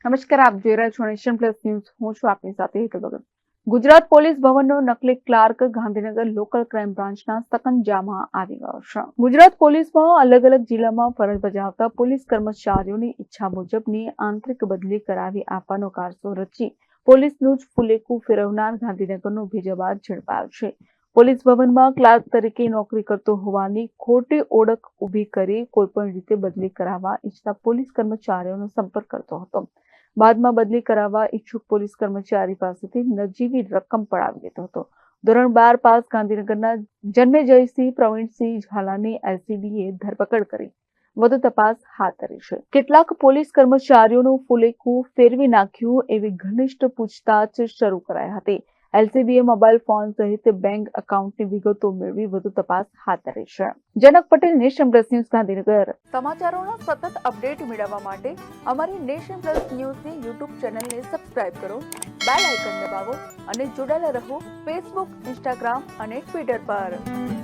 નમસ્કાર, આપ જોઈ રહ્યા છો નેશન પ્લસ ન્યૂઝ. હું છું આપની સાથે હેતલ ભગત. ગુજરાત પોલીસ ભવનનો નકલી ક્લાર્ક ગાંધીનગર લોકલ ક્રાઇમ બ્રાન્ચના સકંજામાં આવી ગયો છે. ગુજરાત પોલીસમાં અલગ અલગ જિલ્લામાં ફરજ બજાવતા પોલીસ કર્મચારીઓની ઈચ્છા મુજબની આંતરિક બદલી કરાવી આપવાનો કારસો રચી પોલીસનું જ ફુલેકું ફેરવનાર ગાંધીનગરનો ભેજાબાદ ઝડપાયો છે. પોલીસ ભવનમાં ક્લાર્ક તરીકે નોકરી કરતો હોવાની ખોટી ઓળખ ઊભી કરી કોઈપણ રીતે બદલી કરાવવા ઈચ્છતા પોલીસ કર્મચારીઓનો સંપર્ક કરતો હતો. બાદમાં બદલી કરાવવા ઈચ્છુક પોલીસ કર્મચારી પાસેથી નજીવી રકમ પડાવી લેતો હતો. ધોરણ 12 પાસ ગાંધીનગરના જન્મેજયસિંહ પ્રવીણસિંહ ઝાલાની એલસીબીએ ધરપકડ કરી વધુ તપાસ હાથ ધરી છે. કેટલાક પોલીસ કર્મચારીઓનું ફુલેકું ફેરવી નાખ્યું એવી ઘનિષ્ઠ પૂછતાછ શરૂ કરાઈ હતી. એલસીબીએ મોબાઈલ ફોન સહિત બેંક એકાઉન્ટની વિગતો મેળવી વધુ તપાસ હાથ ધરી છે. Janak Patel, Nation Plus News, Gandhinagar. સમાચારોના સતત અપડેટ મેળવવા માટે અમારી નેશન પ્લસ ન્યૂઝની યુટ્યુબ ચેનલને સબસ્ક્રાઇબ કરો, બેલ આઇકન દબાવો અને જોડાયેલા રહો ફેસબુક, ઇન્સ્ટાગ્રામ અને ટ્વિટર પર.